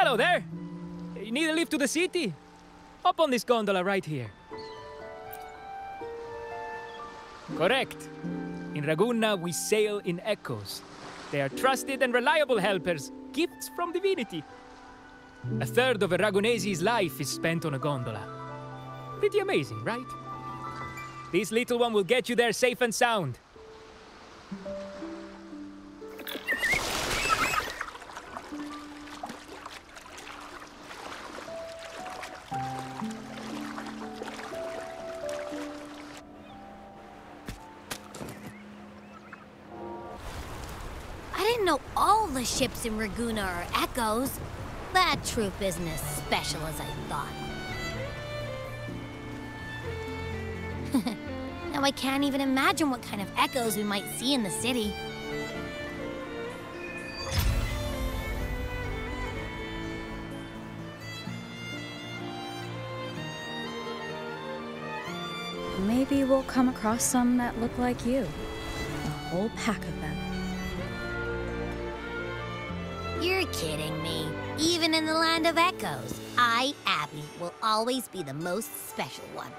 Hello there! You need a lift to the city? Hop on this gondola right here. Correct. In Ragunna, we sail in echoes. They are trusted and reliable helpers, gifts from divinity. A third of a Ragunese's life is spent on a gondola. Pretty amazing, right? This little one will get you there safe and sound. I didn't know all the ships in Ragunna are echoes. That troop isn't as special as I thought. Now I can't even imagine what kind of echoes we might see in the city. Maybe we'll come across some that look like you. A whole pack of them. You're kidding me. Even in the land of echoes, I, Abby, will always be the most special one.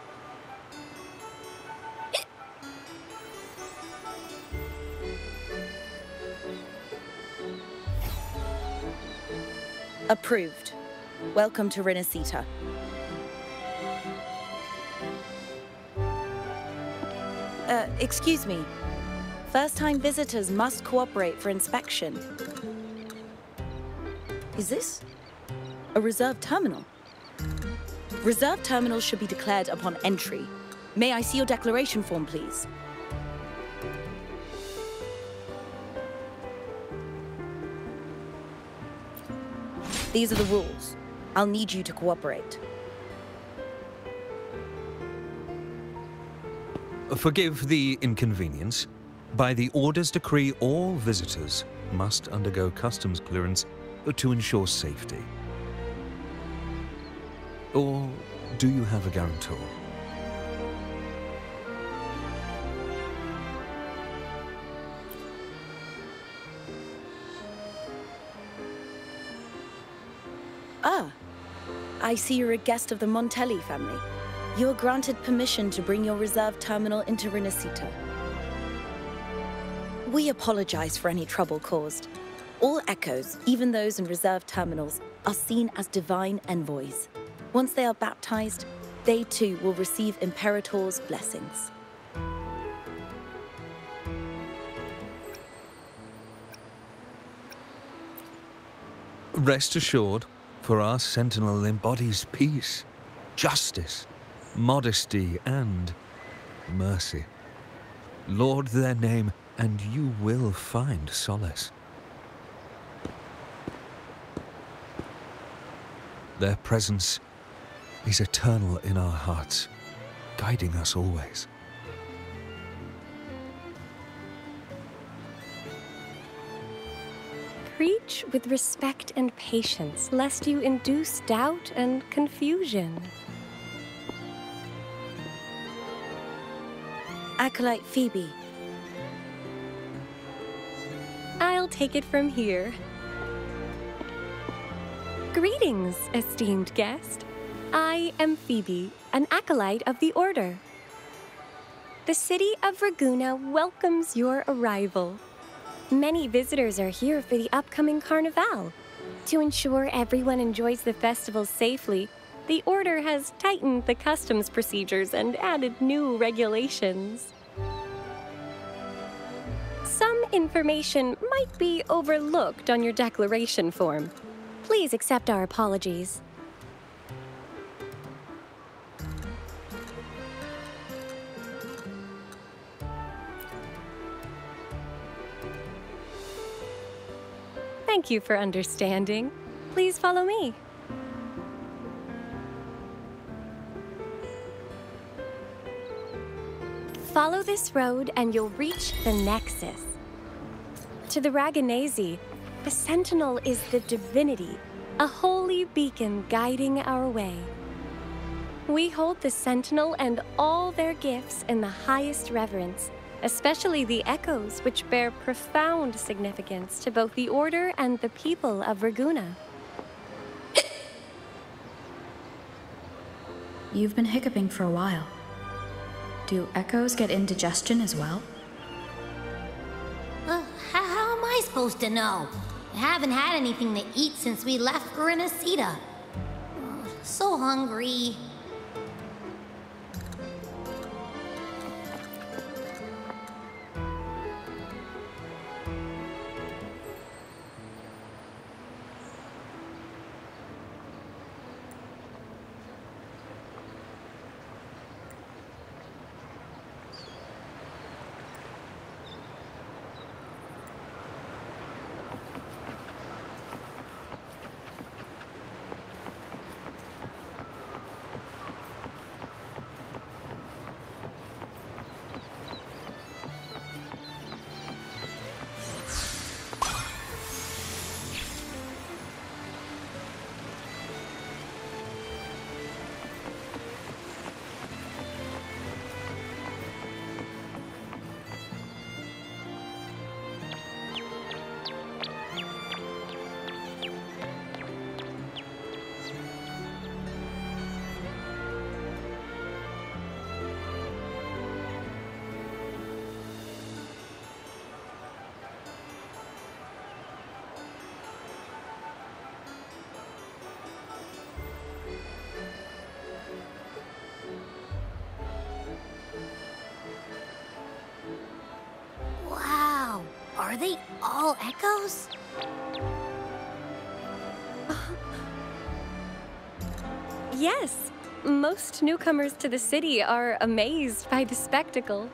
Approved. Welcome to Renacita. Excuse me. First-time visitors must cooperate for inspection. Is this a reserved terminal? Reserved terminals should be declared upon entry. May I see your declaration form, please? These are the rules. I'll need you to cooperate. Forgive the inconvenience. By the Order's decree, all visitors must undergo customs clearance to ensure safety. Or do you have a guarantor? Ah, I see you're a guest of the Montelli family. You are granted permission to bring your reserved terminal into Renacita. We apologize for any trouble caused. All echoes, even those in reserved terminals, are seen as divine envoys. Once they are baptized, they too will receive Imperator's blessings. Rest assured, for our sentinel embodies peace, justice, modesty, and mercy. Lord their name, and you will find solace. Their presence is eternal in our hearts, guiding us always. Preach with respect and patience, lest you induce doubt and confusion. Acolyte Phoebe. I'll take it from here. Greetings, esteemed guest. I am Phoebe, an acolyte of the Order. The city of Ragunna welcomes your arrival. Many visitors are here for the upcoming Carnival. To ensure everyone enjoys the festival safely, the Order has tightened the customs procedures and added new regulations. Some information might be overlooked on your declaration form. Please accept our apologies. Thank you for understanding. Please follow me. Follow this road and you'll reach the Nexus. To the Ragunese, the Sentinel is the divinity, a holy beacon guiding our way. We hold the Sentinel and all their gifts in the highest reverence, especially the echoes, which bear profound significance to both the Order and the people of Ragunna. You've been hiccuping for a while. Do echoes get indigestion as well? How am I supposed to know? I haven't had anything to eat since we left Renacida. So hungry. Are they all echoes? Yes. Most newcomers to the city are amazed by the spectacle.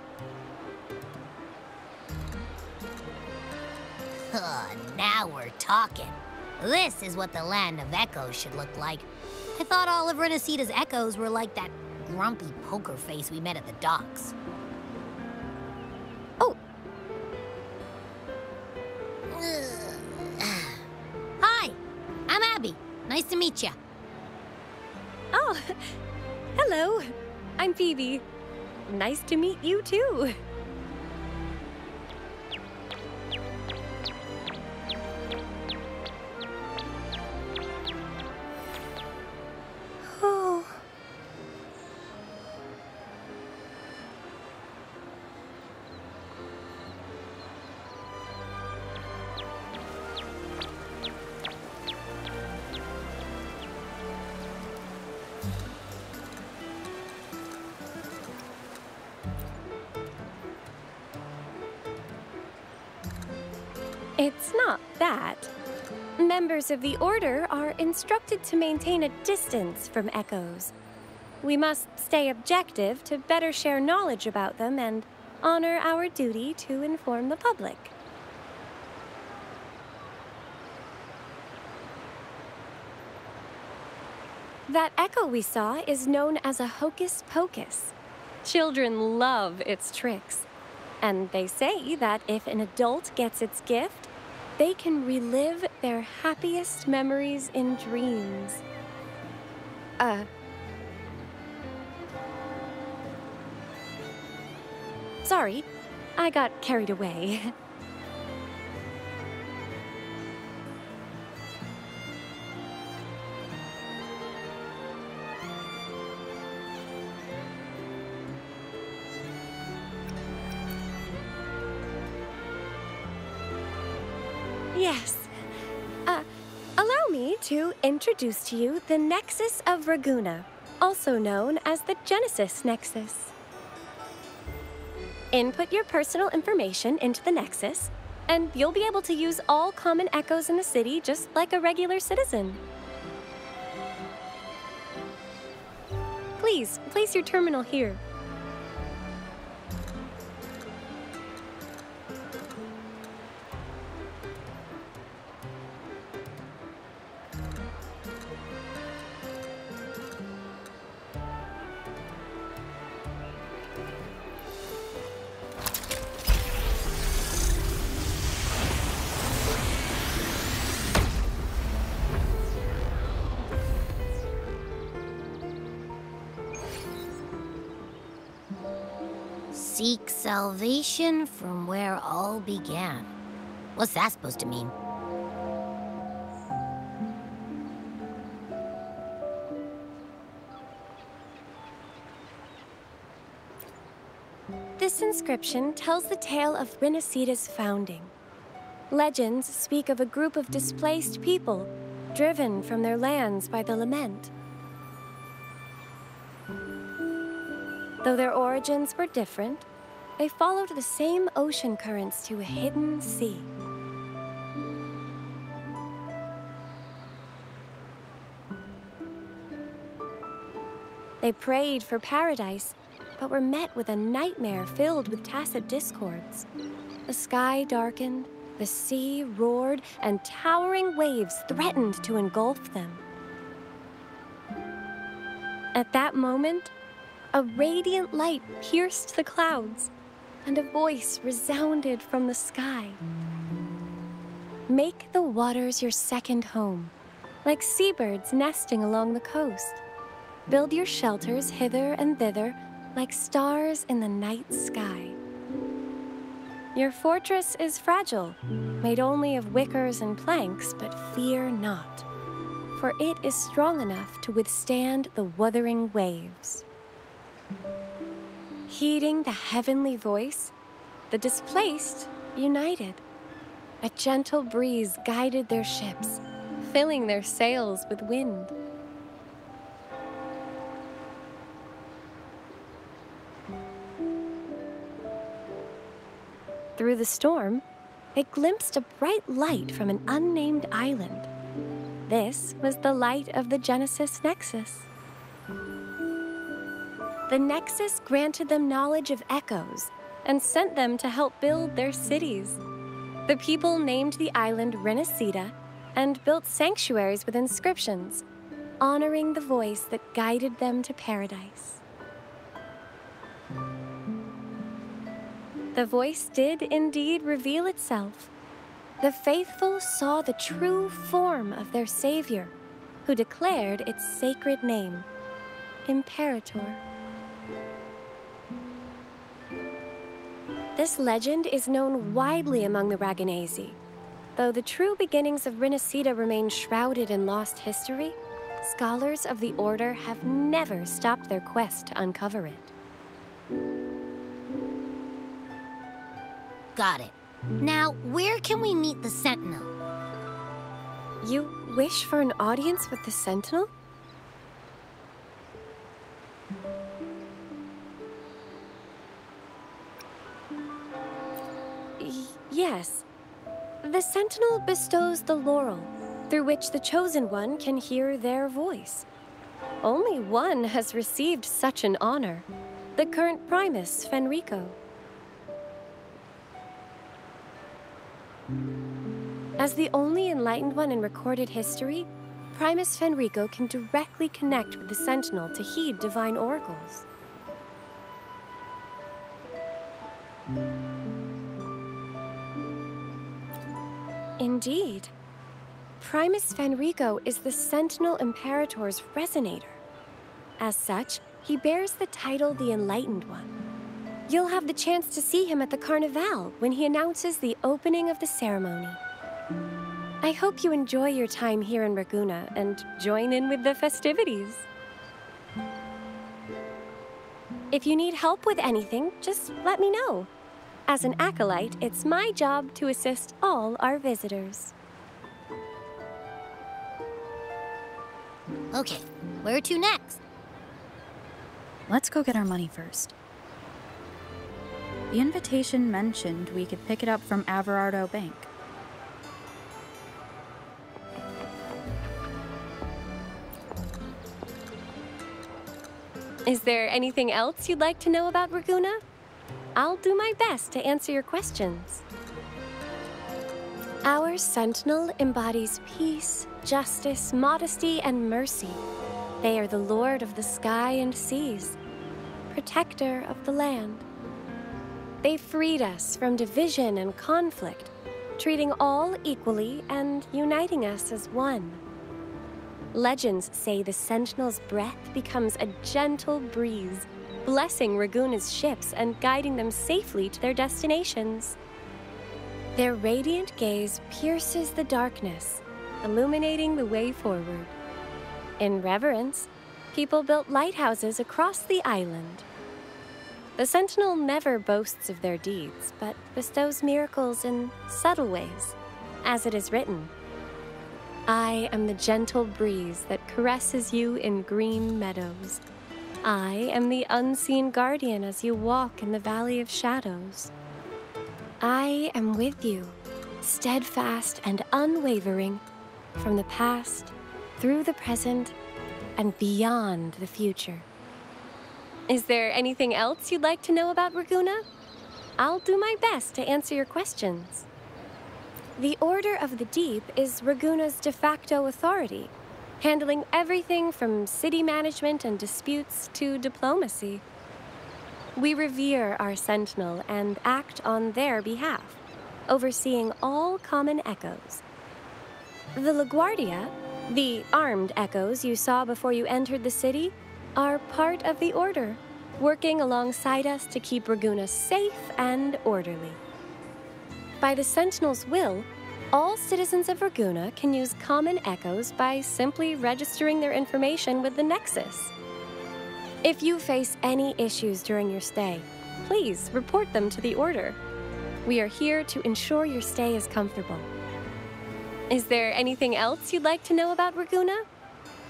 Now we're talking. This is what the land of echoes should look like. I thought all of Renacida's echoes were like that grumpy poker face we met at the docks. Oh. Hi, I'm Abby. Nice to meet you. Oh, hello. I'm Phoebe. Nice to meet you too. Oh. It's not that. Members of the Order are instructed to maintain a distance from echoes. We must stay objective to better share knowledge about them and honor our duty to inform the public. That echo we saw is known as a hocus pocus. Children love its tricks. And they say that if an adult gets its gift, they can relive their happiest memories in dreams. Sorry, I got carried away. Yes. Allow me to introduce to you the Nexus of Raguna, also known as the Genesis Nexus. Input your personal information into the Nexus, and you'll be able to use all common echoes in the city just like a regular citizen. Please, place your terminal here. Seek salvation from where all began. What's that supposed to mean? This inscription tells the tale of Rinasida's founding. Legends speak of a group of displaced people, driven from their lands by the lament. Though their origins were different, they followed the same ocean currents to a hidden sea. They prayed for paradise, but were met with a nightmare filled with tacit discords. The sky darkened, the sea roared, and towering waves threatened to engulf them. At that moment, a radiant light pierced the clouds, and a voice resounded from the sky. Make the waters your second home, like seabirds nesting along the coast. Build your shelters hither and thither, like stars in the night sky. Your fortress is fragile, made only of wickers and planks, but fear not, for it is strong enough to withstand the wuthering waves. Heeding the heavenly voice, the displaced united. A gentle breeze guided their ships, filling their sails with wind. Through the storm, they glimpsed a bright light from an unnamed island. This was the light of the Genesis Nexus. The Nexus granted them knowledge of echoes and sent them to help build their cities. The people named the island Rinasida and built sanctuaries with inscriptions, honoring the voice that guided them to paradise. The voice did indeed reveal itself. The faithful saw the true form of their savior, who declared its sacred name, Imperator. This legend is known widely among the Raganesi. Though the true beginnings of Rinasida remain shrouded in lost history, scholars of the Order have never stopped their quest to uncover it. Got it. Now, where can we meet the Sentinel? You wish for an audience with the Sentinel? Yes. The Sentinel bestows the laurel, through which the Chosen One can hear their voice. Only one has received such an honor, the current Primus, Fenrico. As the only enlightened one in recorded history, Primus Fenrico can directly connect with the Sentinel to heed divine oracles. Indeed. Primus Fenrico is the Sentinel Imperator's resonator. As such, he bears the title the Enlightened One. You'll have the chance to see him at the Carnival when he announces the opening of the ceremony. I hope you enjoy your time here in Ragunna and join in with the festivities. If you need help with anything, just let me know. As an acolyte, it's my job to assist all our visitors. Okay, where to next? Let's go get our money first. The invitation mentioned we could pick it up from Averardo Bank. Is there anything else you'd like to know about Ragunna? I'll do my best to answer your questions. Our Sentinel embodies peace, justice, modesty, and mercy. They are the Lord of the sky and seas, protector of the land. They freed us from division and conflict, treating all equally and uniting us as one. Legends say the Sentinel's breath becomes a gentle breeze, blessing Ragunna's ships and guiding them safely to their destinations. Their radiant gaze pierces the darkness, illuminating the way forward. In reverence, people built lighthouses across the island. The Sentinel never boasts of their deeds, but bestows miracles in subtle ways, as it is written. I am the gentle breeze that caresses you in green meadows. I am the unseen guardian as you walk in the valley of shadows. I am with you, steadfast and unwavering, from the past, through the present, and beyond the future. Is there anything else you'd like to know about Ragunna? I'll do my best to answer your questions. The Order of the Deep is Ragunna's de facto authority, handling everything from city management and disputes to diplomacy. We revere our Sentinel and act on their behalf, overseeing all common echoes. The LaGuardia, the armed echoes you saw before you entered the city, are part of the Order, working alongside us to keep Ragunna safe and orderly. By the Sentinel's will, all citizens of Ragunna can use common echoes by simply registering their information with the Nexus. If you face any issues during your stay, please report them to the Order. We are here to ensure your stay is comfortable. Is there anything else you'd like to know about Ragunna?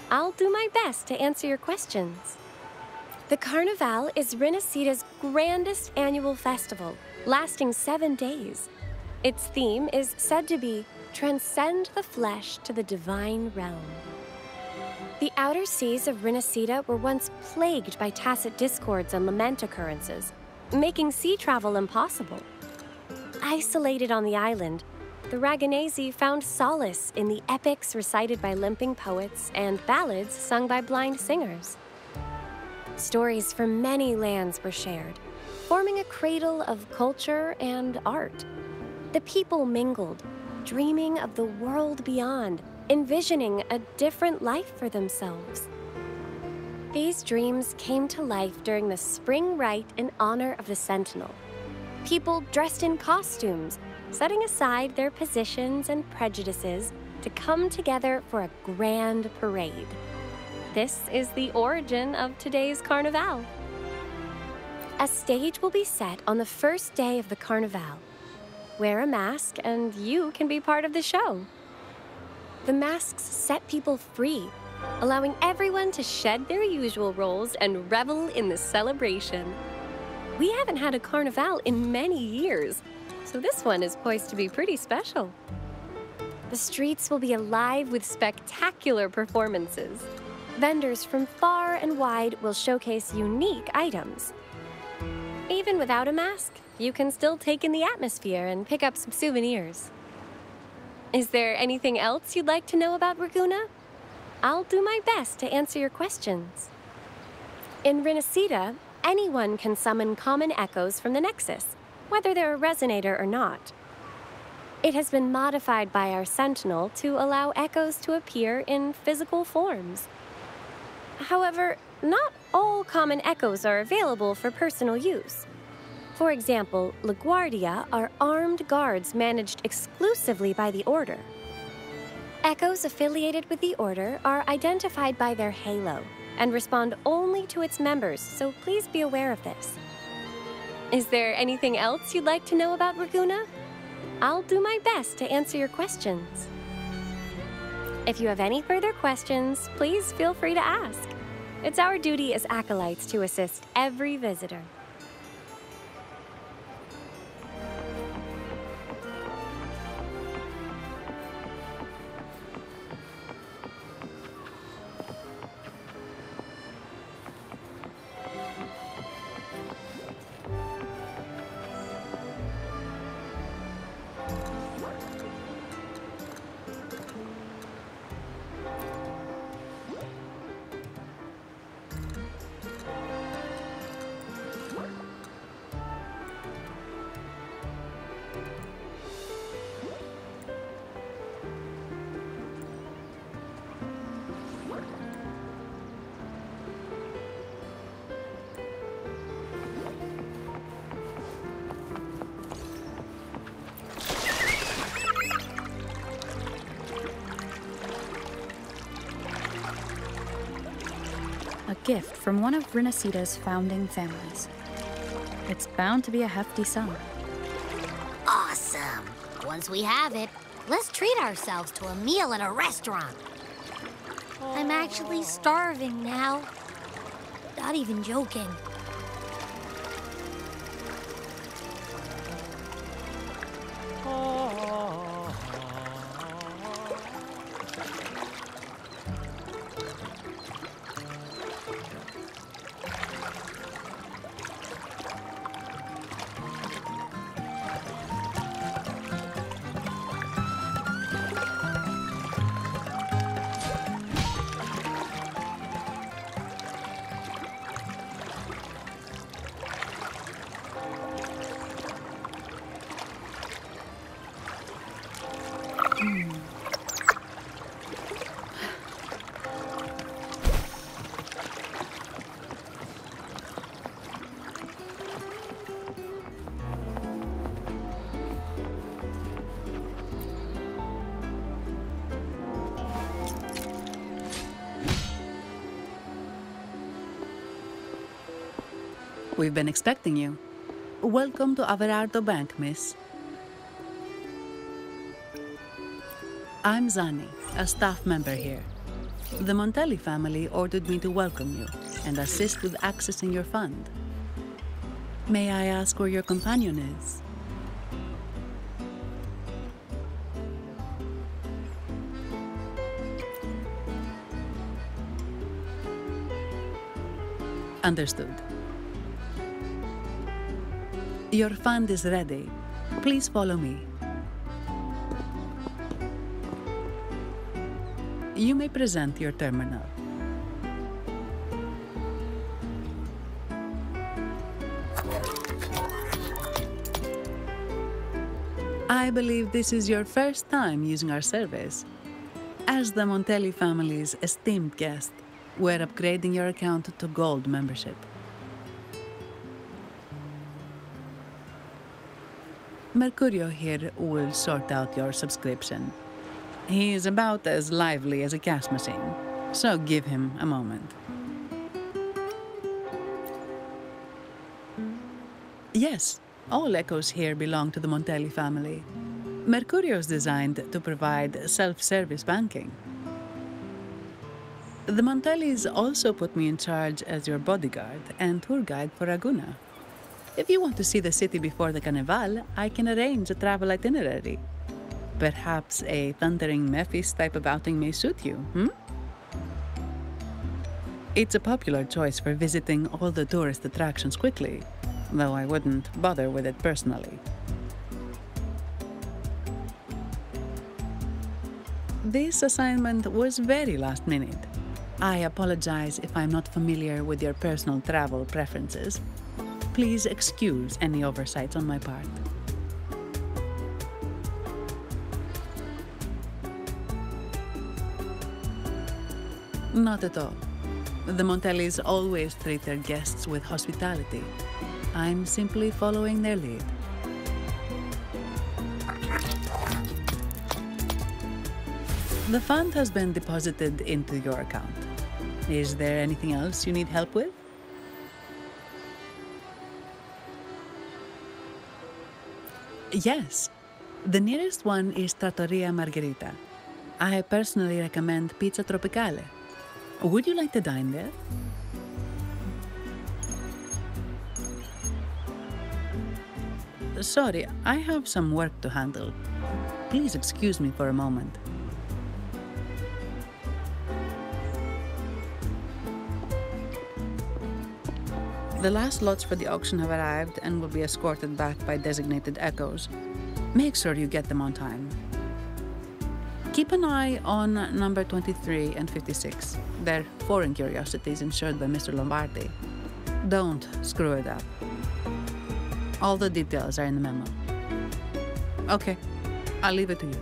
I'll do my best to answer your questions. The Carnival is Rinascida's grandest annual festival, lasting 7 days. Its theme is said to be Transcend the Flesh to the Divine Realm. The outer seas of Rinascida were once plagued by tacit discords and lament occurrences, making sea travel impossible. Isolated on the island, the Raganesi found solace in the epics recited by limping poets and ballads sung by blind singers. Stories from many lands were shared, forming a cradle of culture and art. The people mingled, dreaming of the world beyond, envisioning a different life for themselves. These dreams came to life during the spring rite in honor of the Sentinel. People dressed in costumes, setting aside their positions and prejudices to come together for a grand parade. This is the origin of today's Carnival. A stage will be set on the first day of the Carnival. Wear a mask and you can be part of the show. The masks set people free, allowing everyone to shed their usual roles and revel in the celebration. We haven't had a Carnival in many years, so this one is poised to be pretty special. The streets will be alive with spectacular performances. Vendors from far and wide will showcase unique items. Even without a mask, you can still take in the atmosphere and pick up some souvenirs. Is there anything else you'd like to know about Ragunna? I'll do my best to answer your questions. In Rinascida, anyone can summon common echoes from the Nexus, whether they're a resonator or not. It has been modified by our Sentinel to allow echoes to appear in physical forms. However, not all common echoes are available for personal use. For example, LaGuardia are armed guards managed exclusively by the Order. Echoes affiliated with the Order are identified by their halo and respond only to its members, so please be aware of this. Is there anything else you'd like to know about Ragunna? I'll do my best to answer your questions. If you have any further questions, please feel free to ask. It's our duty as acolytes to assist every visitor. A gift from one of Rinascida's founding families. It's bound to be a hefty sum. Awesome. Once we have it, let's treat ourselves to a meal at a restaurant. I'm actually starving now. Not even joking. We've been expecting you. Welcome to Averardo Bank, miss. I'm Zani, a staff member here. The Montelli family ordered me to welcome you and assist with accessing your fund. May I ask where your companion is? Understood. Your fund is ready. Please follow me. You may present your terminal. I believe this is your first time using our service. As the Montelli family's esteemed guest, we're upgrading your account to Gold membership. Mercurio here will sort out your subscription. He is about as lively as a cash machine, so give him a moment. Yes, all echoes here belong to the Montelli family. Mercurio is designed to provide self-service banking. The Montellis also put me in charge as your bodyguard and tour guide for Ragusa. If you want to see the city before the Carnival, I can arrange a travel itinerary. Perhaps a thundering Memphis type of outing may suit you, It's a popular choice for visiting all the tourist attractions quickly, though I wouldn't bother with it personally. This assignment was very last minute. I apologize if I'm not familiar with your personal travel preferences. Please excuse any oversights on my part. Not at all. The Montellis always treat their guests with hospitality. I'm simply following their lead. The fund has been deposited into your account. Is there anything else you need help with? Yes. The nearest one is Trattoria Margherita. I personally recommend Pizza Tropicale. Would you like to dine there? Sorry, I have some work to handle. Please excuse me for a moment. The last lots for the auction have arrived and will be escorted back by designated echoes. Make sure you get them on time. Keep an eye on number 23 and 56. They're foreign curiosities insured by Mr. Lombardi. Don't screw it up. All the details are in the memo. Okay, I'll leave it to you.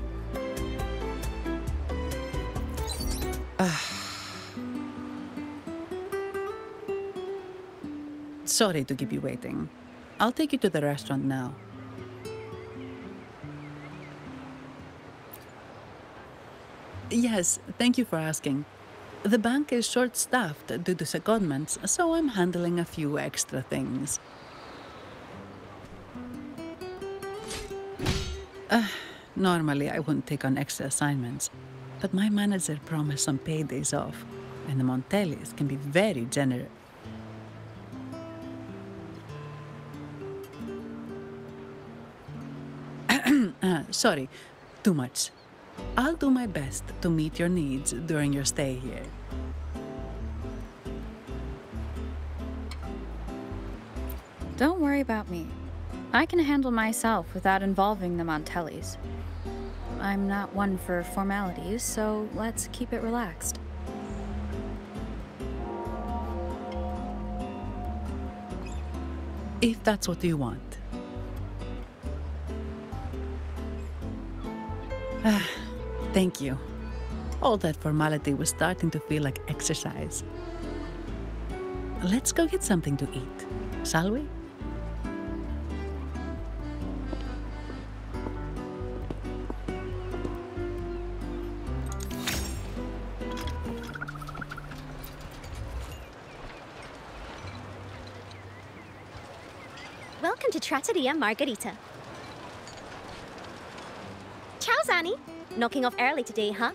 Sorry to keep you waiting. I'll take you to the restaurant now. Yes, thank you for asking. The bank is short-staffed due to secondments, so I'm handling a few extra things. Normally, I wouldn't take on extra assignments, but my manager promised some paydays off, and the Montellis can be very generous. Sorry, too much. I'll do my best to meet your needs during your stay here. Don't worry about me. I can handle myself without involving the Montellis. I'm not one for formalities, so let's keep it relaxed. If that's what you want. Thank you. All that formality was starting to feel like exercise. Let's go get something to eat, shall we? Welcome to Trattoria Margherita. Ciao, Zanni. Knocking off early today, huh?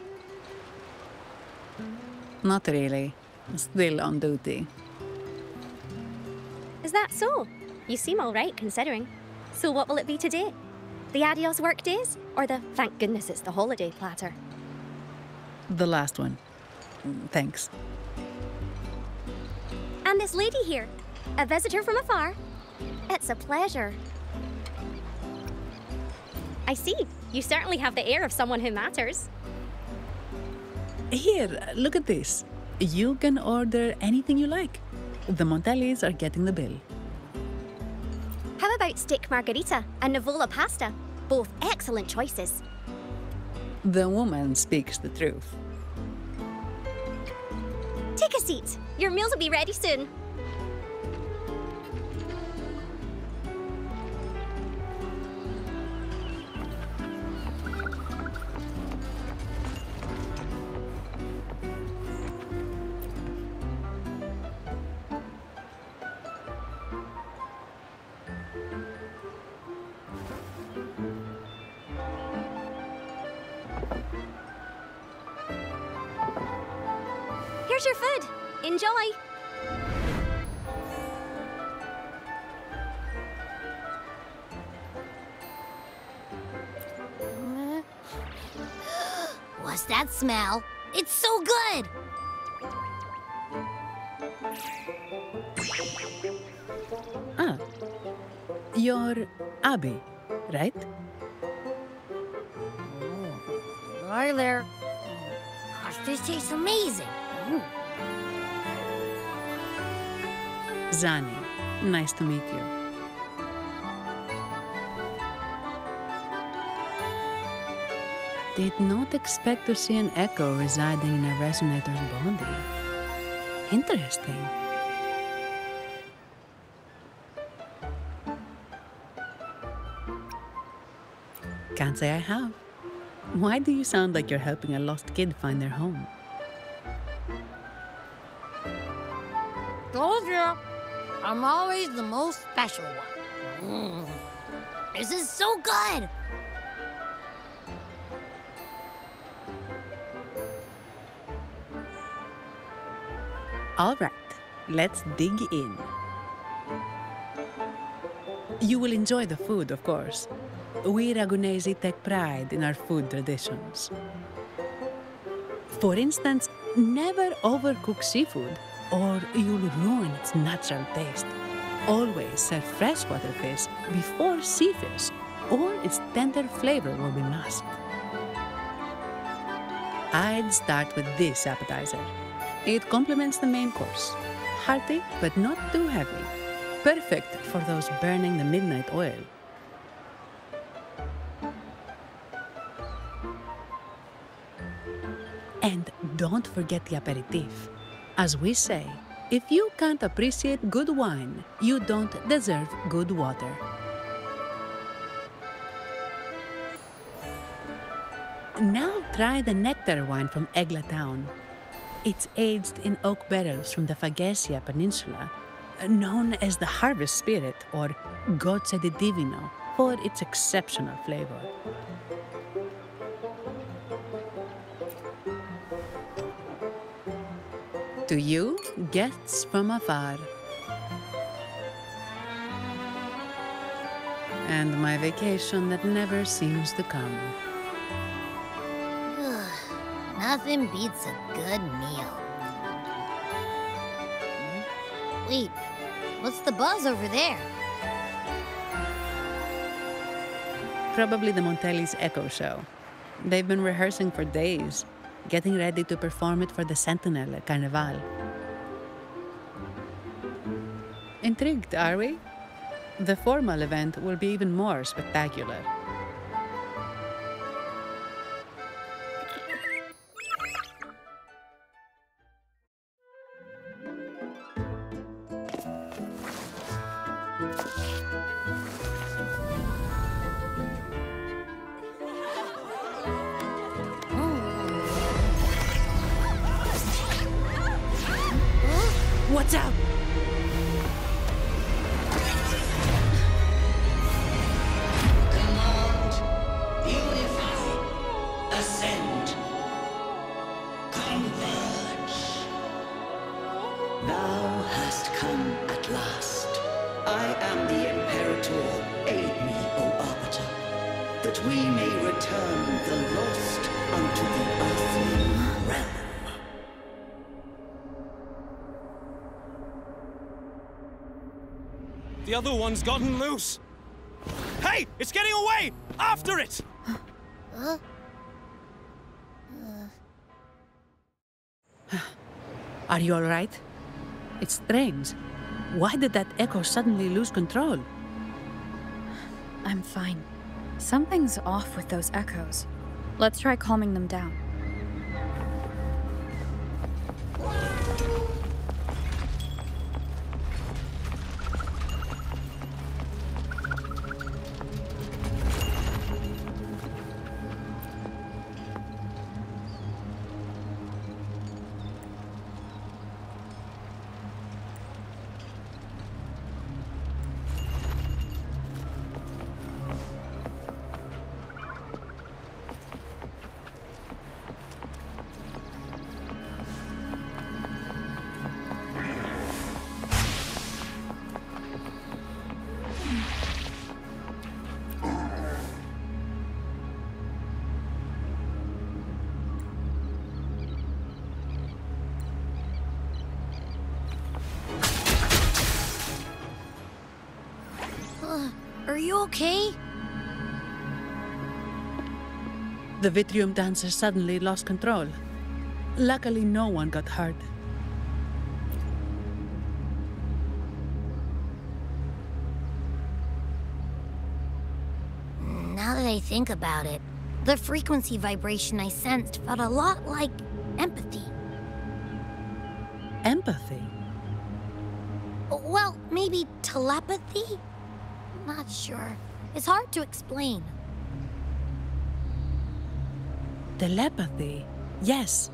Not really. Still on duty. Is that so? You seem all right, considering. So what will it be today? The adios work days? Or the thank goodness it's the holiday platter? The last one. Thanks. And this lady here, a visitor from afar. It's a pleasure. I see. You certainly have the air of someone who matters. Here, look at this. You can order anything you like. The Montellis are getting the bill. How about steak margherita and Nivola pasta? Both excellent choices. The woman speaks the truth. Take a seat. Your meals will be ready soon. Here's your food. Enjoy. What's that smell? It's so good! Ah, you're Abby, right? Hi there. Gosh, this tastes amazing. Zanni, nice to meet you. Did not expect to see an echo residing in a resonator's body. Interesting. Can't say I have. Why do you sound like you're helping a lost kid find their home? Told you. I'm always the most special one. This is so good! All right, let's dig in. You will enjoy the food, of course. We Ragunesi take pride in our food traditions. For instance, never overcook seafood, or you'll ruin its natural taste. Always serve freshwater fish before sea fish, or its tender flavor will be masked. I'd start with this appetizer. It complements the main course. Hearty, but not too heavy. Perfect for those burning the midnight oil. And don't forget the aperitif. As we say, if you can't appreciate good wine, you don't deserve good water. Now try the nectar wine from Egla town. It's aged in oak barrels from the Fagesia Peninsula, known as the Harvest Spirit or Gocce di Divino, for its exceptional flavor. To you, guests from afar. And my vacation that never seems to come. Nothing beats a good meal. Wait, what's the buzz over there? Probably the Montelli's Echo Show. They've been rehearsing for days, getting ready to perform it for the Sentinel at Carnival. Intrigued, are we? The formal event will be even more spectacular. Watch out! Command, unify, ascend, converge. Thou hast come at last. I am the Imperator. Aid me, O Arbiter, that we may return the lost unto the earthly realm. The other one's gotten loose. Hey! It's getting away! After it! Are you all right? It's strange. Why did that echo suddenly lose control? I'm fine. Something's off with those echoes. Let's try calming them down. Are you okay? The Vitrium dancer suddenly lost control. Luckily, no one got hurt. Now that I think about it, the frequency vibration I sensed felt a lot like empathy. Empathy? Well, maybe telepathy? Not sure. It's hard to explain. Telepathy? Yes.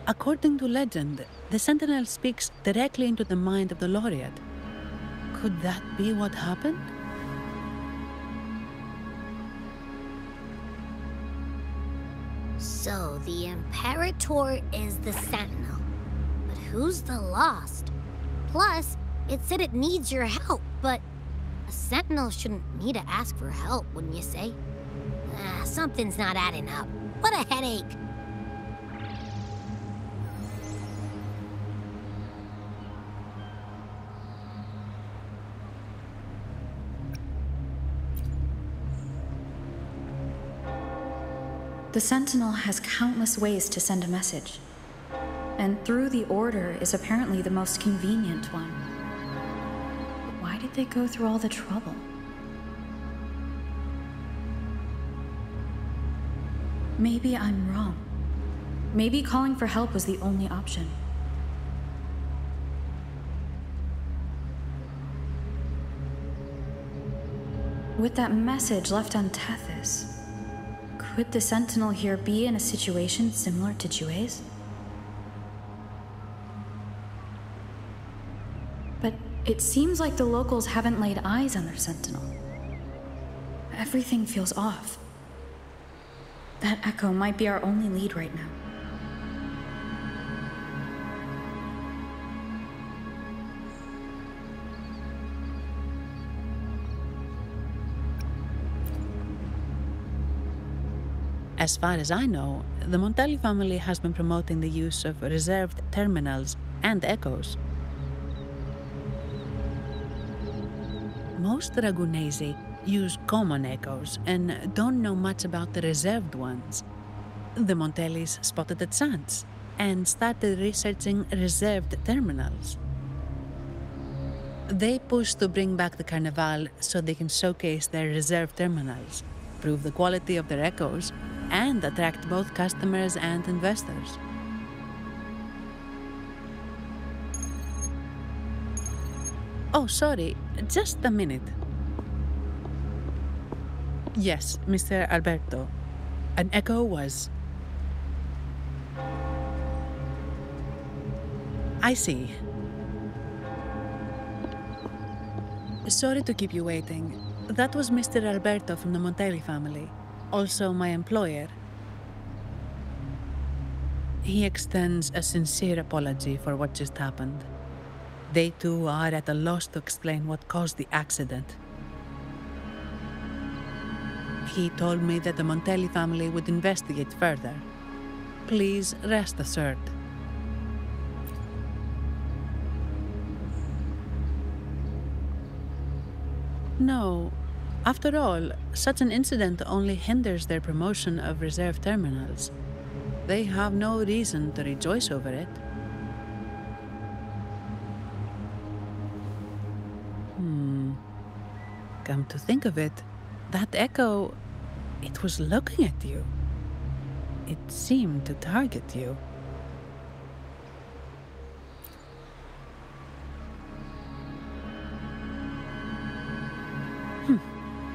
According to legend, the Sentinel speaks directly into the mind of the Laureate. Could that be what happened? So, the Imperator is the Sentinel. But who's the Lost? Plus, it said it needs your help, but a Sentinel shouldn't need to ask for help, wouldn't you say? Something's not adding up. What a headache. The Sentinel has countless ways to send a message. And through the Order is apparently the most convenient one. Why did they go through all the trouble? Maybe I'm wrong. Maybe calling for help was the only option. With that message left on Tethys, could the Sentinel here be in a situation similar to Jue's? But it seems like the locals haven't laid eyes on their Sentinel. Everything feels off. That echo might be our only lead right now. As far as I know, the Montelli family has been promoting the use of reserved terminals and echoes. Most Ragunesi use common echoes and don't know much about the reserved ones. The Montellis spotted a chance and started researching reserved terminals. They pushed to bring back the Carnival so they can showcase their reserved terminals, prove the quality of their echoes, and attract both customers and investors. Oh, sorry, just a minute. Yes, Mr. Alberto. An echo was... I see. Sorry to keep you waiting. That was Mr. Alberto from the Montelli family, also my employer. He extends a sincere apology for what just happened. They too are at a loss to explain what caused the accident. He told me that the Montelli family would investigate further. Please rest assured. No. After all, such an incident only hinders their promotion of reserve terminals. They have no reason to rejoice over it. Come to think of it, that echo, it was looking at you. It seemed to target you.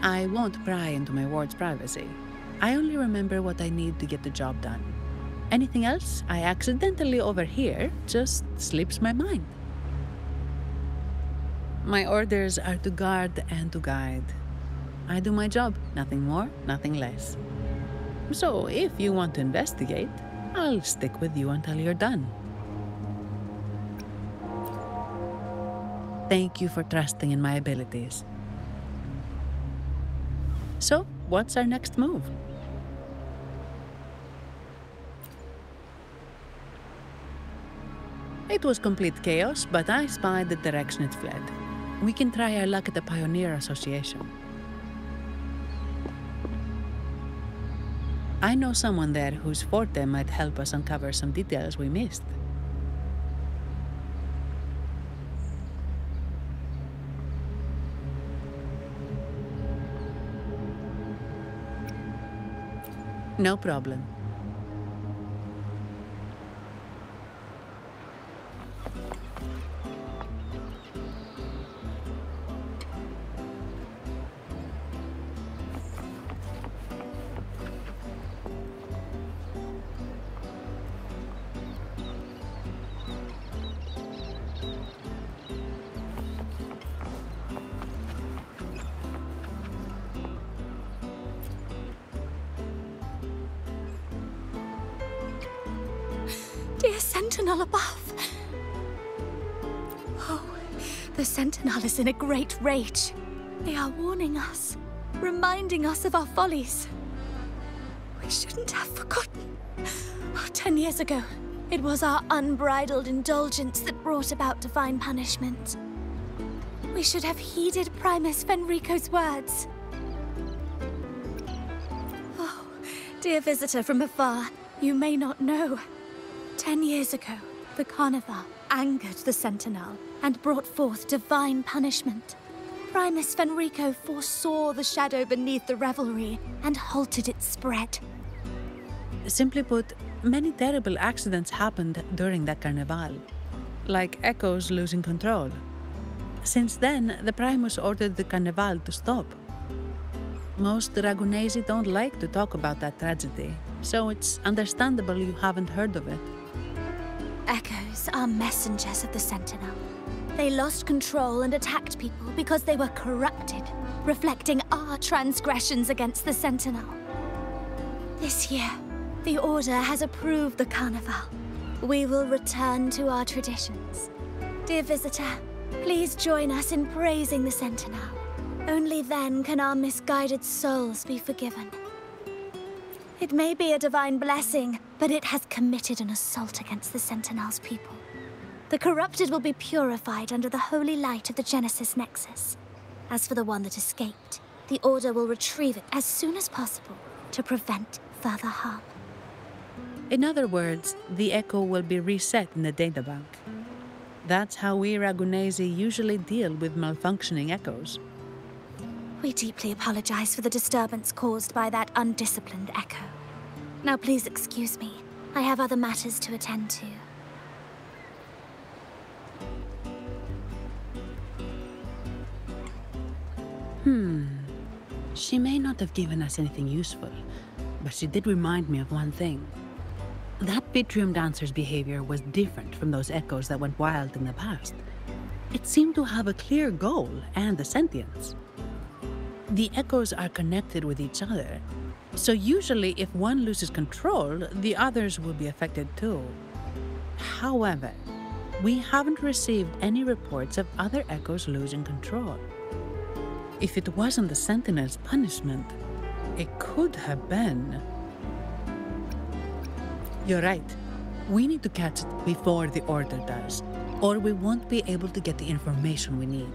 I won't pry into my ward's privacy. I only remember what I need to get the job done. Anything else I accidentally overhear just slips my mind. My orders are to guard and to guide. I do my job, nothing more, nothing less. So if you want to investigate, I'll stick with you until you're done. Thank you for trusting in my abilities. So, what's our next move? It was complete chaos, but I spied the direction it fled. We can try our luck at the Pioneer Association. I know someone there whose forte might help us uncover some details we missed. No problem. Dear Sentinel above! Oh, the Sentinel is in a great rage. They are warning us, reminding us of our follies. We shouldn't have forgotten. 10 years ago, it was our unbridled indulgence that brought about divine punishment. We should have heeded Primus Fenrico's words. Oh, dear visitor from afar, you may not know. 10 years ago, the Carnival angered the Sentinel and brought forth divine punishment. Primus Fenrico foresaw the shadow beneath the revelry and halted its spread. Simply put, many terrible accidents happened during that Carnival, like echoes losing control. Since then, the Primus ordered the Carnival to stop. Most Ragunesi don't like to talk about that tragedy, so it's understandable you haven't heard of it. Echoes are messengers of the Sentinel. They lost control and attacked people because they were corrupted, reflecting our transgressions against the Sentinel. This year, the Order has approved the Carnival. We will return to our traditions. Dear visitor, please join us in praising the Sentinel. Only then can our misguided souls be forgiven. It may be a divine blessing, but it has committed an assault against the Sentinel's people. The corrupted will be purified under the holy light of the Genesis Nexus. As for the one that escaped, the Order will retrieve it as soon as possible to prevent further harm. In other words, the echo will be reset in the databank. That's how we Ragunesi usually deal with malfunctioning echoes. We deeply apologize for the disturbance caused by that undisciplined echo. Now please excuse me. I have other matters to attend to. She may not have given us anything useful, but she did remind me of one thing. That Vitrium dancer's behavior was different from those echoes that went wild in the past. It seemed to have a clear goal and a sentience. The echoes are connected with each other, so usually if one loses control, the others will be affected too. However, we haven't received any reports of other echoes losing control. If it wasn't the Sentinel's punishment, it could have been... You're right. We need to catch it before the Order does, or we won't be able to get the information we need.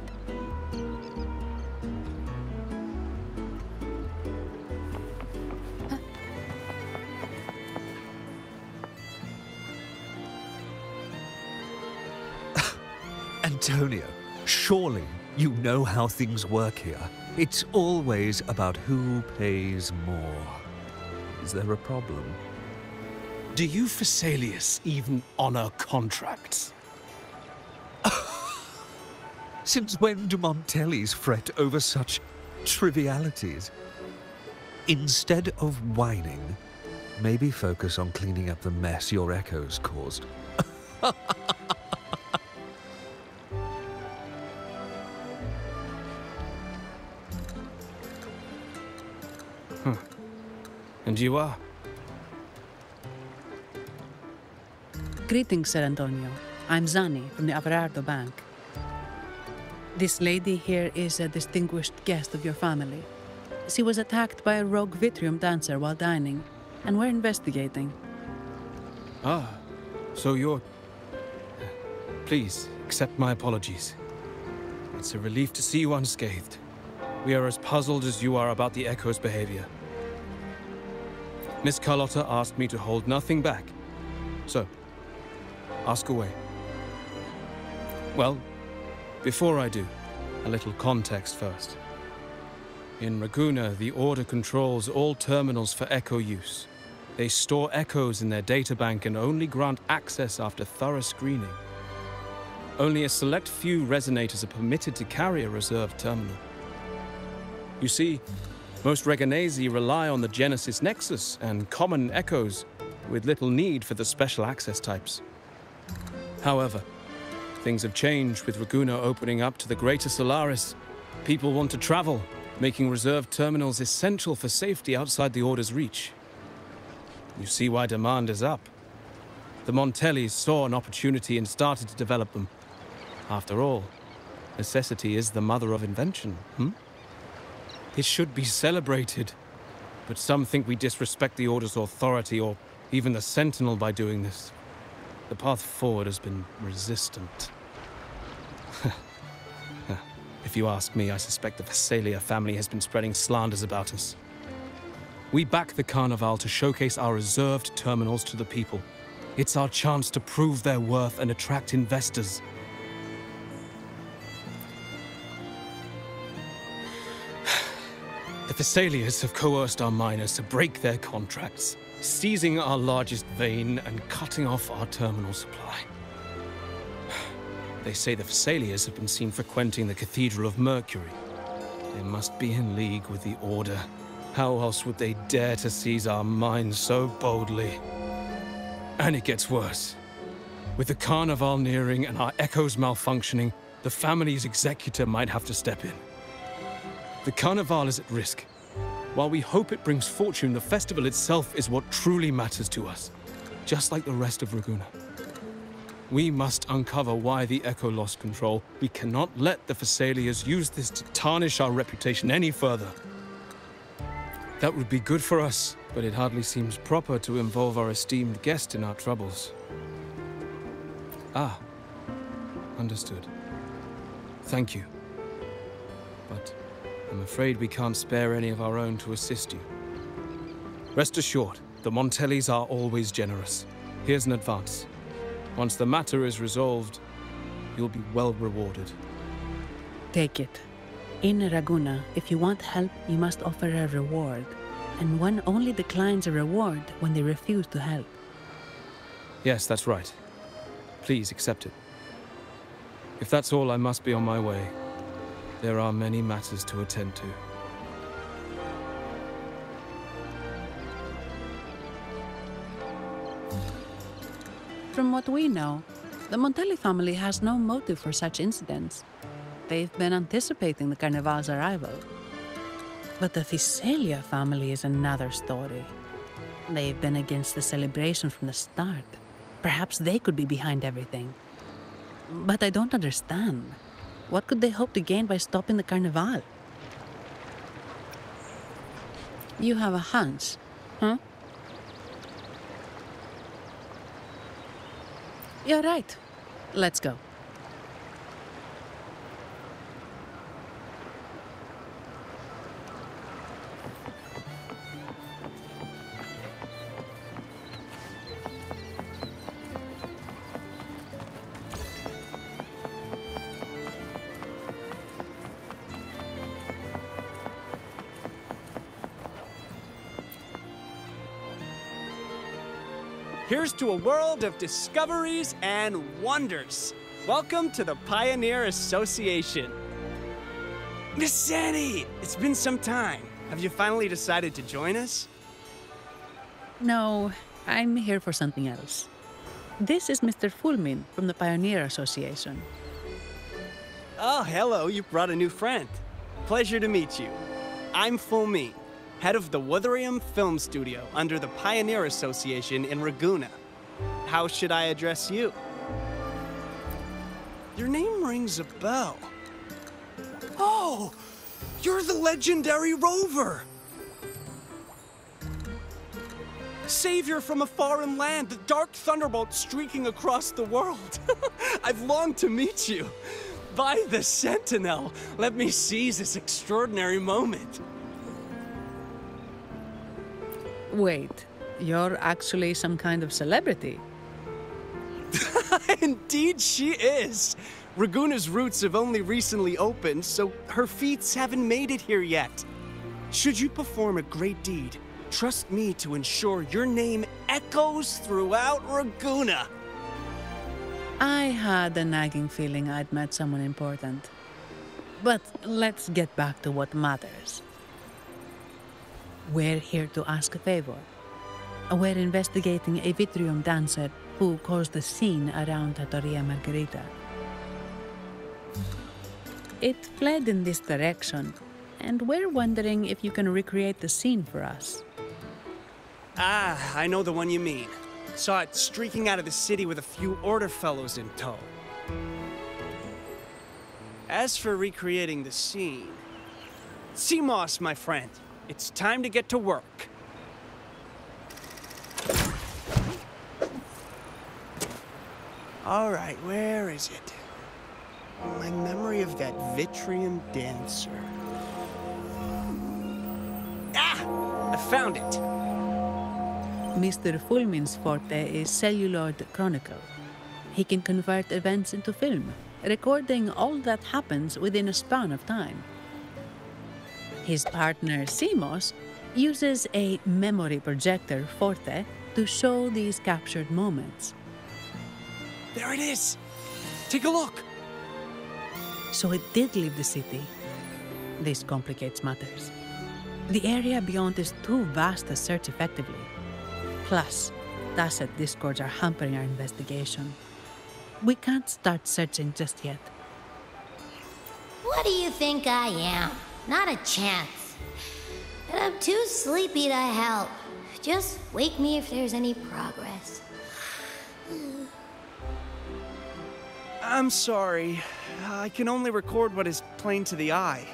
Antonio, surely you know how things work here. It's always about who pays more. Is there a problem? Do you Phasaelius even honor contracts? Since when do Montellis fret over such trivialities? Instead of whining, maybe focus on cleaning up the mess your echoes caused. And you are? Greetings, Sir Antonio. I'm Zani from the Averardo Bank. This lady here is a distinguished guest of your family. She was attacked by a rogue Vitrium dancer while dining, and we're investigating. Ah, so you're... Please, accept my apologies. It's a relief to see you unscathed. We are as puzzled as you are about the Echo's behavior. Miss Carlotta asked me to hold nothing back. So, ask away. Well, before I do, a little context first. In Raguna, the Order controls all terminals for Echo use. They store echoes in their databank and only grant access after thorough screening. Only a select few resonators are permitted to carry a reserved terminal. You see, most Reganesi rely on the Genesis Nexus and common echoes, with little need for the special access types. However, things have changed with Raguna opening up to the greater Solaris. People want to travel, making reserved terminals essential for safety outside the Order's reach. You see why demand is up. The Montellis saw an opportunity and started to develop them. After all, necessity is the mother of invention, It should be celebrated, but some think we disrespect the Order's authority or even the Sentinel by doing this. The path forward has been resistant. If you ask me, I suspect the Phasaelia family has been spreading slanders about us. We back the Carnival to showcase our reserved terminals to the people. It's our chance to prove their worth and attract investors. The Phasaelias have coerced our miners to break their contracts, seizing our largest vein and cutting off our terminal supply. They say the Phasaelias have been seen frequenting the Cathedral of Mercury. They must be in league with the Order. How else would they dare to seize our mines so boldly? And it gets worse. With the Carnival nearing and our echoes malfunctioning, the family's executor might have to step in. The Carnival is at risk. While we hope it brings fortune, the festival itself is what truly matters to us, just like the rest of Ragunna. We must uncover why the Echo lost control. We cannot let the Thessalians use this to tarnish our reputation any further. That would be good for us, but it hardly seems proper to involve our esteemed guest in our troubles. Ah, understood. Thank you. But I'm afraid we can't spare any of our own to assist you. Rest assured, the Montellis are always generous. Here's an advance. Once the matter is resolved, you'll be well rewarded. Take it. In Ragunna, if you want help, you must offer a reward. And one only declines a reward when they refuse to help. Yes, that's right. Please accept it. If that's all, I must be on my way. There are many matters to attend to. From what we know, the Montelli family has no motive for such incidents. They've been anticipating the Carnival's arrival. But the Thessalia family is another story. They've been against the celebration from the start. Perhaps they could be behind everything. But I don't understand. What could they hope to gain by stopping the Carnival? You have a hunch, huh? You're right. Let's go. Here's to a world of discoveries and wonders. Welcome to the Pioneer Association. Miss Sandy, it's been some time. Have you finally decided to join us? No, I'm here for something else. This is Mr. Fulmin from the Pioneer Association. Oh, hello, you brought a new friend. Pleasure to meet you. I'm Fulmin, head of the Wutherium Film Studio under the Pioneer Association in Ragunna. How should I address you? Your name rings a bell. Oh, you're the legendary Rover! Savior from a foreign land, the dark thunderbolt streaking across the world. I've longed to meet you. By the Sentinel, let me seize this extraordinary moment. Wait, you're actually some kind of celebrity? Indeed she is. Ragunna's roots have only recently opened, so her feats haven't made it here yet. Should you perform a great deed, trust me to ensure your name echoes throughout Ragunna. I had a nagging feeling I'd met someone important. But let's get back to what matters. We're here to ask a favor. We're investigating a Vitrium dancer who caused a scene around Trattoria Margherita. It fled in this direction, and we're wondering if you can recreate the scene for us. Ah, I know the one you mean. Saw it streaking out of the city with a few order fellows in tow. As for recreating the scene... Seamoss, my friend, it's time to get to work. All right, where is it? My memory of that Vitrium dancer. Ah! I found it! Mr. Fulmin's forte is celluloid chronicle. He can convert events into film, recording all that happens within a span of time. His partner, Seamoss, uses a memory projector forte to show these captured moments. There it is! Take a look! So it did leave the city. This complicates matters. The area beyond is too vast to search effectively. Plus, Tacet discords are hampering our investigation. We can't start searching just yet. What do you think I am? Not a chance. And I'm too sleepy to help. Just wake me if there's any progress. I'm sorry. I can only record what is plain to the eye.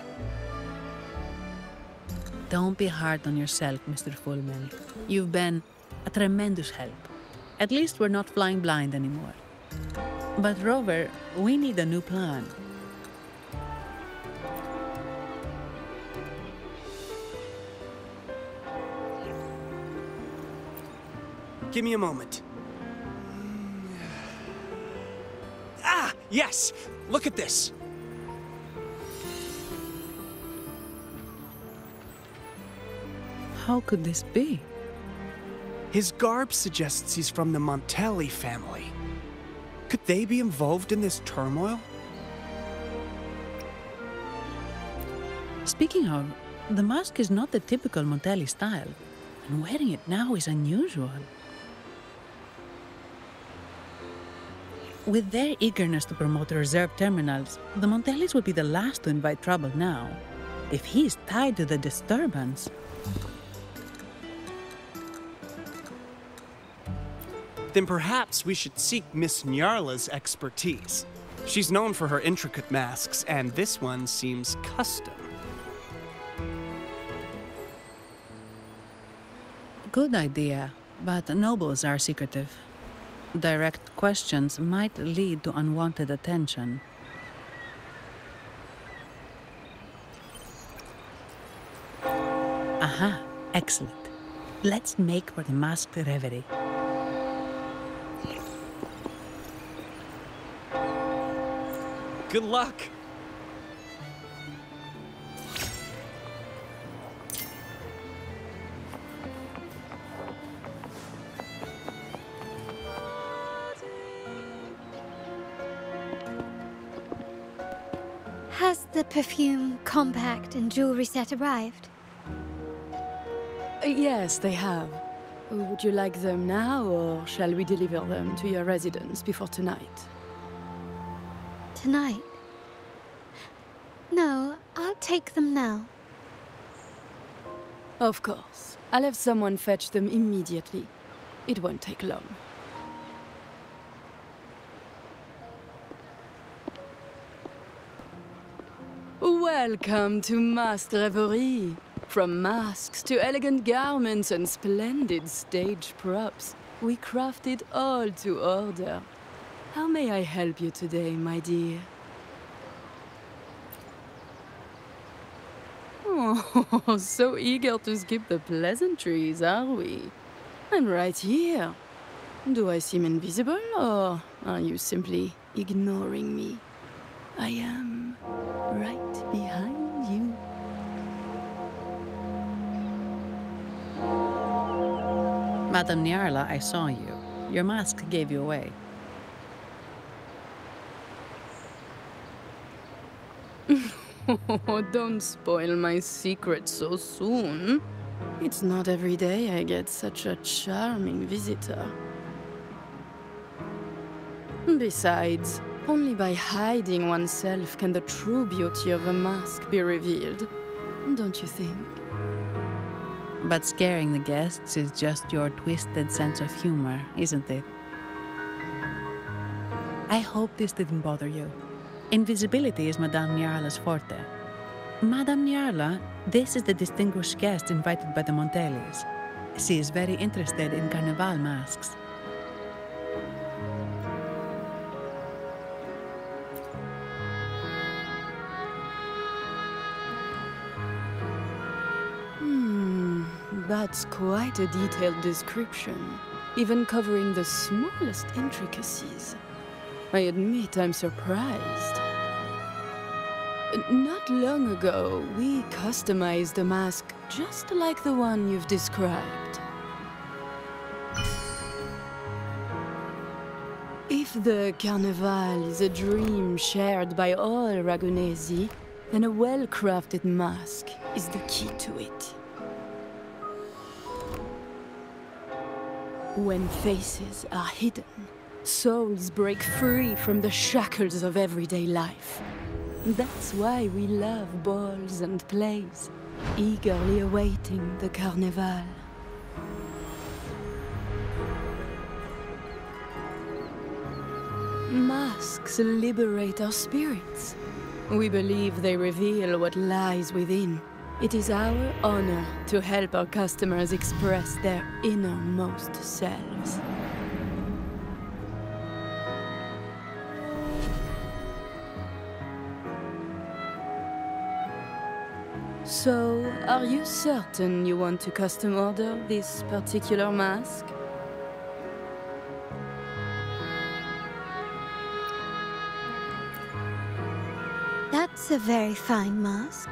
Don't be hard on yourself, Mr. Fullmel. You've been a tremendous help. At least we're not flying blind anymore. But Rover, we need a new plan. Give me a moment. Ah, yes! Look at this! How could this be? His garb suggests he's from the Montelli family. Could they be involved in this turmoil? Speaking of, the mask is not the typical Montelli style, and wearing it now is unusual. With their eagerness to promote reserve terminals, the Montellis would be the last to invite trouble now. If he is tied to the disturbance... Then perhaps we should seek Miss Nyarla's expertise. She's known for her intricate masks, and this one seems custom. Good idea, but nobles are secretive. Direct questions might lead to unwanted attention. Aha, excellent. Let's make for the masked reverie. Good luck! Has the perfume, compact, and jewelry set arrived? Yes, they have. Would you like them now, or shall we deliver them to your residence before tonight? Tonight? No, I'll take them now. Of course. I'll have someone fetch them immediately. It won't take long. Welcome to Masked Reverie. From masks to elegant garments and splendid stage props, we craft it all to order. How may I help you today, my dear? Oh, so eager to skip the pleasantries, are we? I'm right here. Do I seem invisible, or are you simply ignoring me? I am right behind you. Madame Nyarla, I saw you. Your mask gave you away. Oh, don't spoil my secret so soon. It's not every day I get such a charming visitor. Besides, only by hiding oneself can the true beauty of a mask be revealed. Don't you think? But scaring the guests is just your twisted sense of humor, isn't it? I hope this didn't bother you. Invisibility is Madame Nyarla's forte. Madame Nyarla, this is the distinguished guest invited by the Montellis. She is very interested in Carnival masks. That's quite a detailed description, even covering the smallest intricacies. I admit I'm surprised. Not long ago, we customized a mask just like the one you've described. If the Carnival is a dream shared by all Ragunesi, then a well-crafted mask is the key to it. When faces are hidden, souls break free from the shackles of everyday life. That's why we love balls and plays, eagerly awaiting the carnival. Masks liberate our spirits. We believe they reveal what lies within. It is our honor to help our customers express their innermost selves. So, are you certain you want to custom order this particular mask? That's a very fine mask.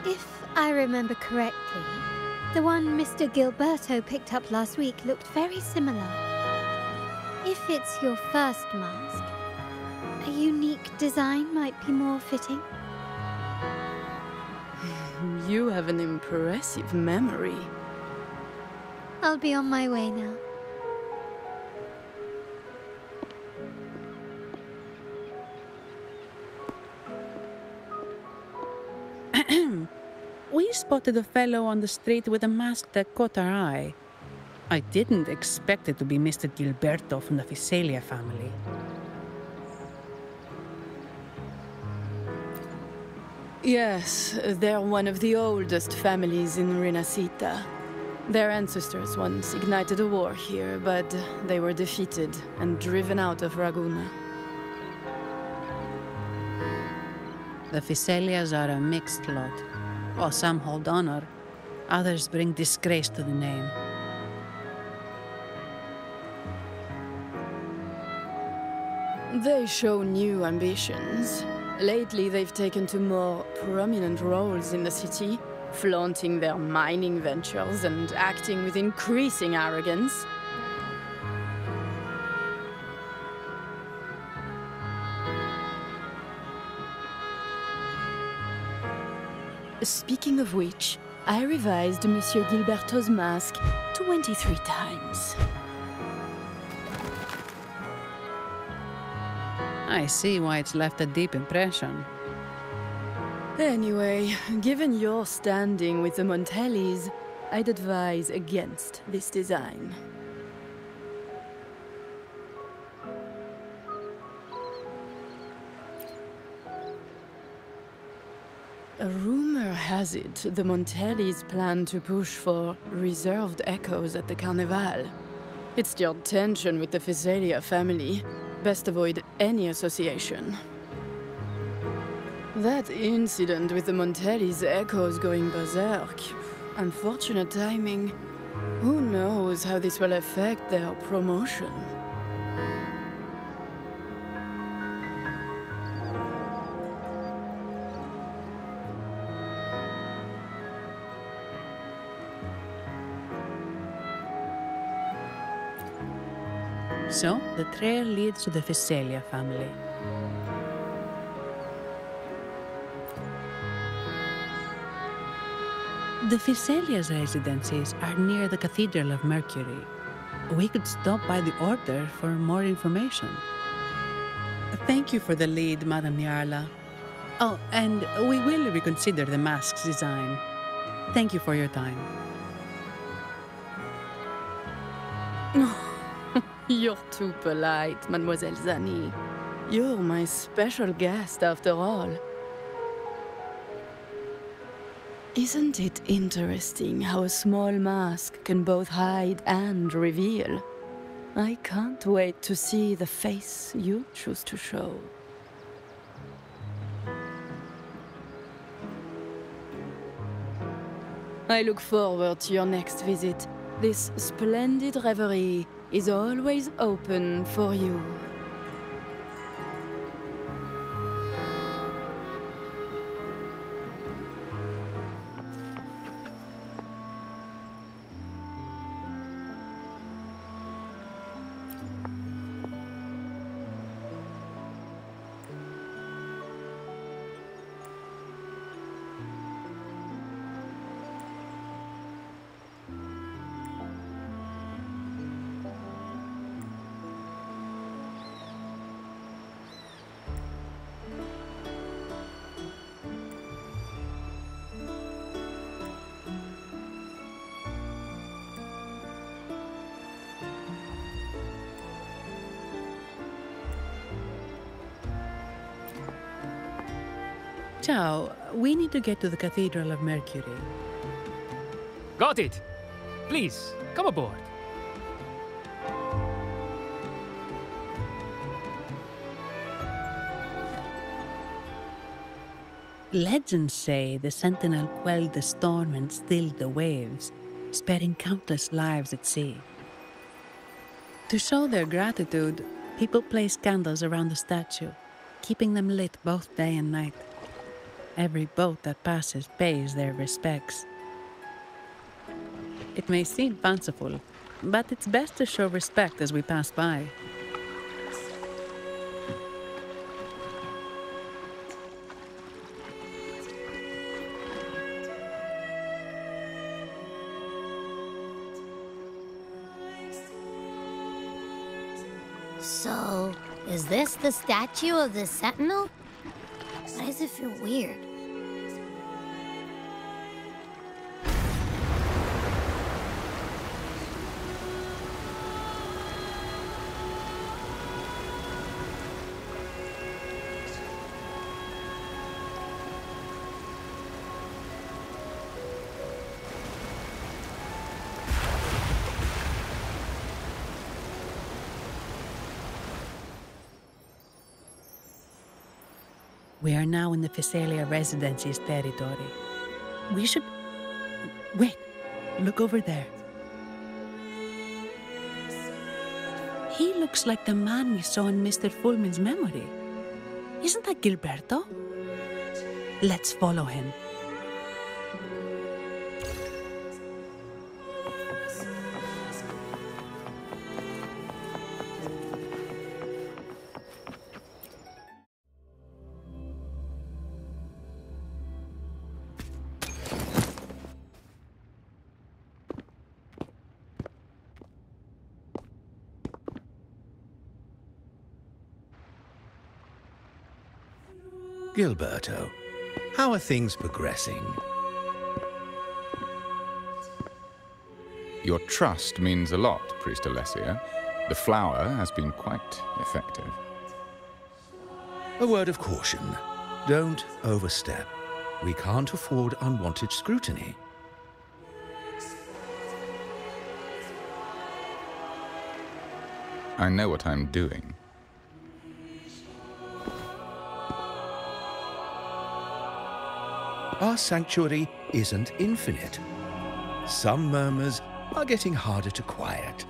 If I remember correctly, the one Mr. Gilberto picked up last week looked very similar. If it's your first mask, a unique design might be more fitting. You have an impressive memory. I'll be on my way now. We spotted a fellow on the street with a mask that caught our eye. I didn't expect it to be Mr. Gilberto from the Fisalia family. Yes, they're one of the oldest families in Renacita. Their ancestors once ignited a war here, but they were defeated and driven out of Raguna. The Fisalias are a mixed lot. While some hold honor, others bring disgrace to the name. They show new ambitions. Lately, they've taken to more prominent roles in the city, flaunting their mining ventures and acting with increasing arrogance. Speaking of which, I revised Monsieur Gilberto's mask 23 times. I see why it's left a deep impression. Anyway, given your standing with the Montellis, I'd advise against this design. A rumor has it the Montellis plan to push for reserved echoes at the Carnival. It's stirred tension with the Fisalia family. Best avoid any association. That incident with the Montellis' echoes going berserk. Unfortunate timing. Who knows how this will affect their promotion? So, the trail leads to the Fisalia family. The Fisalia's residences are near the Cathedral of Mercury. We could stop by the Order for more information. Thank you for the lead, Madame Yarla. Oh, and we will reconsider the mask's design. Thank you for your time. You're too polite, Mademoiselle Zani. You're my special guest, after all. Isn't it interesting how a small mask can both hide and reveal? I can't wait to see the face you choose to show. I look forward to your next visit. This splendid reverie is always open for you. Ciao, we need to get to the Cathedral of Mercury. Got it. Please, come aboard. Legends say the Sentinel quelled the storm and stilled the waves, sparing countless lives at sea. To show their gratitude, people place candles around the statue, keeping them lit both day and night. Every boat that passes pays their respects. It may seem fanciful, but it's best to show respect as we pass by. So, is this the statue of the Sentinel? Why does it feel weird? We are now in the Physalia Residency's territory. We should... Wait, look over there. He looks like the man we saw in Mr. Fullman's memory. Isn't that Gilberto? Let's follow him. Gilberto, how are things progressing? Your trust means a lot, Priest Alessia. The flower has been quite effective. A word of caution. Don't overstep. We can't afford unwanted scrutiny. I know what I'm doing. Our sanctuary isn't infinite. Some murmurs are getting harder to quiet.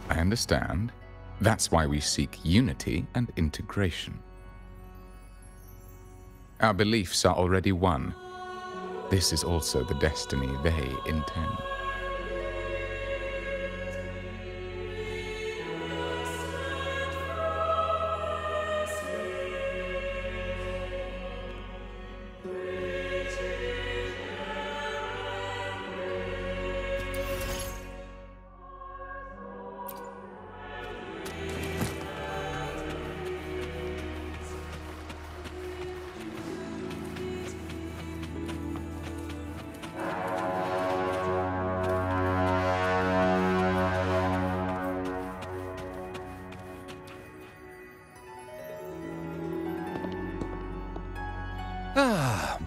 I understand. That's why we seek unity and integration. Our beliefs are already one. This is also the destiny they intend.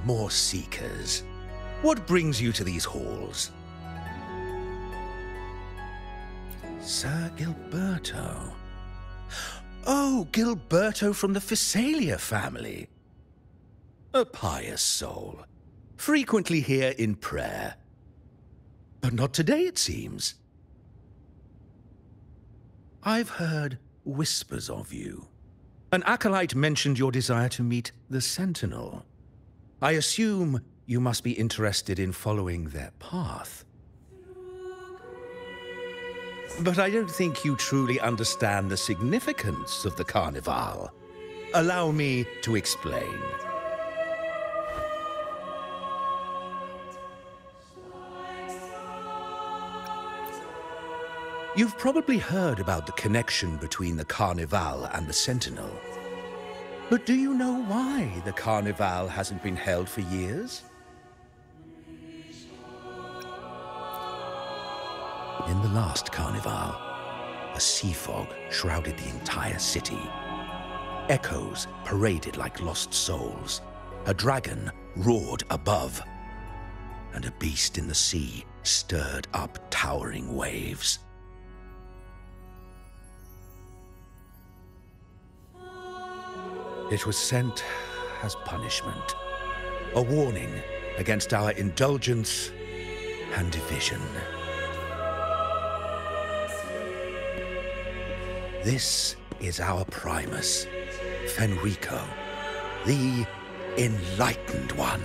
More seekers. What brings you to these halls? Sir Gilberto. Oh, Gilberto from the Physalia family. A pious soul. Frequently here in prayer. But not today, it seems. I've heard whispers of you. An acolyte mentioned your desire to meet the Sentinel. I assume you must be interested in following their path. But I don't think you truly understand the significance of the Carnival. Allow me to explain. You've probably heard about the connection between the Carnival and the Sentinel. But do you know why the Carnival hasn't been held for years? In the last Carnival, a sea fog shrouded the entire city. echoes paraded like lost souls. A dragon roared above, and a beast in the sea stirred up towering waves. It was sent as punishment, a warning against our indulgence and division. This is our Primus, Fenrico, the Enlightened One.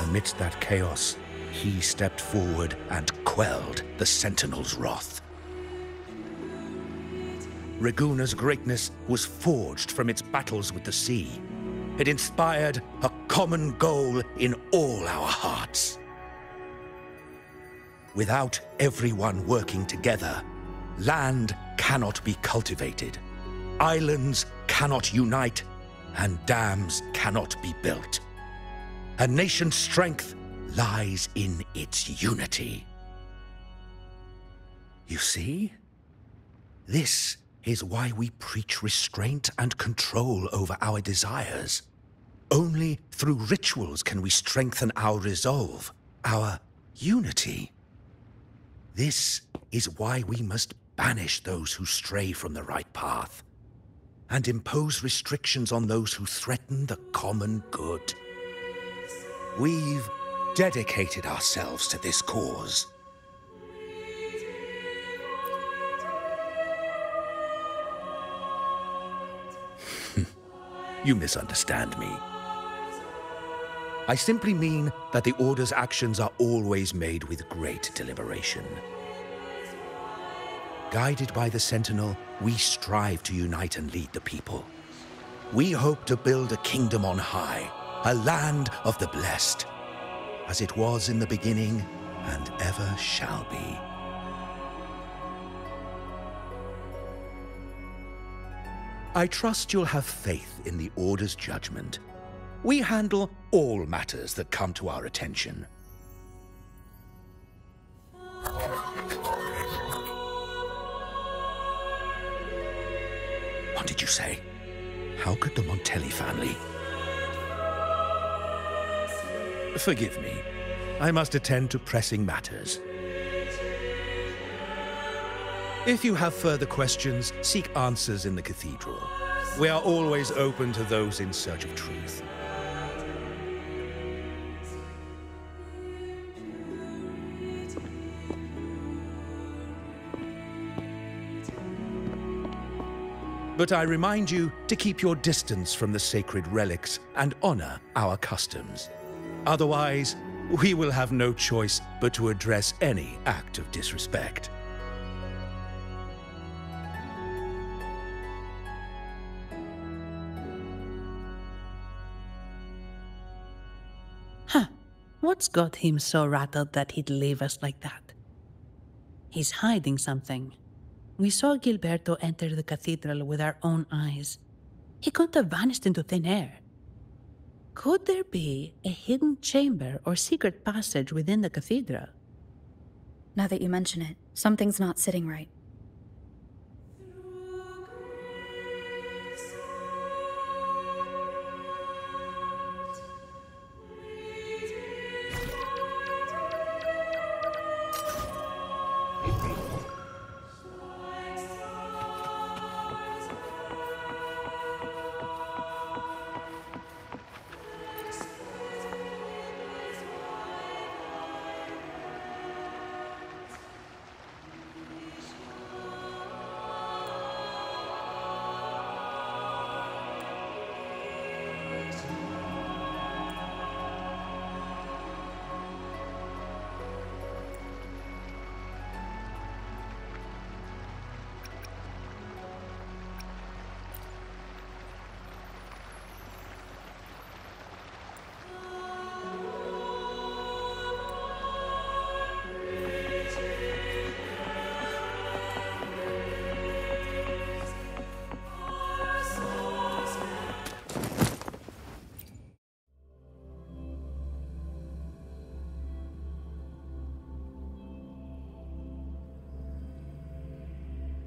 Amidst that chaos, he stepped forward and quelled the Sentinel's wrath. Raguna's greatness was forged from its battles with the sea. It inspired a common goal in all our hearts. Without everyone working together, land cannot be cultivated, islands cannot unite, and dams cannot be built. A nation's strength lies in its unity. You see? This is why we preach restraint and control over our desires. Only through rituals can we strengthen our resolve, our unity. This is why we must banish those who stray from the right path, and impose restrictions on those who threaten the common good. We've dedicated ourselves to this cause. You misunderstand me. I simply mean that the Order's actions are always made with great deliberation. Guided by the Sentinel, we strive to unite and lead the people. We hope to build a kingdom on high, a land of the blessed, as it was in the beginning and ever shall be. I trust you'll have faith in the Order's judgment. We handle all matters that come to our attention. What did you say? How could the Montelli family? Forgive me. I must attend to pressing matters. If you have further questions, seek answers in the cathedral. We are always open to those in search of truth. But I remind you to keep your distance from the sacred relics and honor our customs. Otherwise, we will have no choice but to address any act of disrespect. What's got him so rattled that he'd leave us like that? He's hiding something. We saw Gilberto enter the cathedral with our own eyes. He couldn't have vanished into thin air. Could there be a hidden chamber or secret passage within the cathedral? Now that you mention it, something's not sitting right.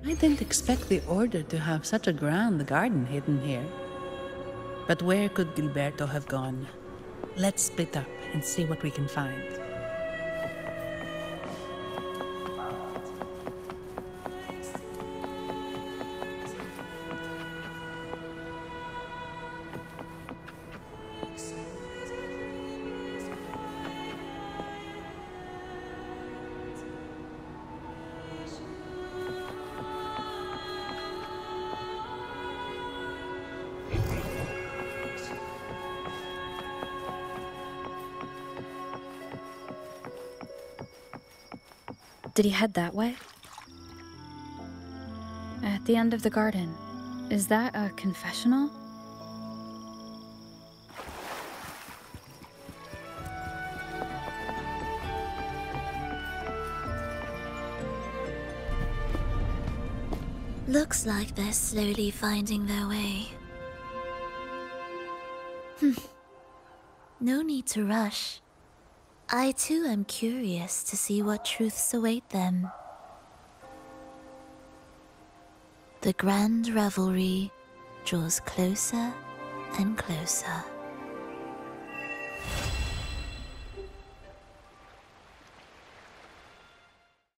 I didn't expect the Order to have such a grand garden hidden here. But where could Gilberto have gone? Let's split up and see what we can find. Did he head that way? At the end of the garden. Is that a confessional? Looks like they're slowly finding their way. No need to rush. I too am curious to see what truths await them. The grand revelry draws closer and closer.